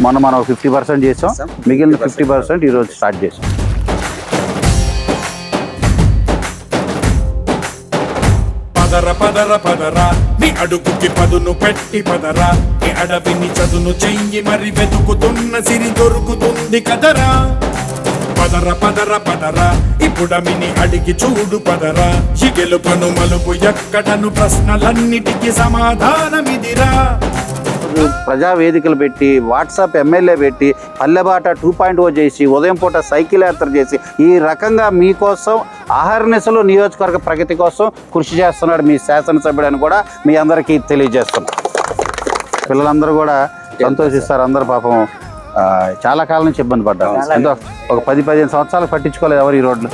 మనం 50% చేసాం, మిగిలిన 50% ఈరోజు స్టార్ట్ చేసాం. పదర పదరా నీ అడుగుకి పదును పెట్టి పదరా, నీ అడవిని చదును చెయ్యి మరి వెతుకుతున్న సిరి దొరుకుతుంది కదరా. పదరా ఇప్పుడమిని అడిగి చూడు పదరా, ఈ గెలుపను మలుపు ఎక్కడను ప్రశ్నలన్నిటికీ సమాధానమిదిరా. ప్రజా వేదికలు పెట్టి, వాట్సాప్ ఎమ్మెల్యే పెట్టి, పల్లెబాట 2.0 చేసి, ఉదయం పూట సైకిల్ యాత్ర చేసి, ఈ రకంగా మీకోసం అహర్నిశలు నియోజకవర్గ ప్రగతి కోసం కృషి చేస్తున్నాడు మీ శాసనసభ్యుడని కూడా మీ అందరికీ తెలియజేస్తున్నాం. పిల్లలందరూ కూడా సంతోషిస్తారు. అందరూ పాపం చాలా కాలం నుంచి ఇబ్బంది పడ్డారు. ఎంతో ఒక 10-15 సంవత్సరాలు పట్టించుకోలేదు ఎవరు ఈ రోడ్లు.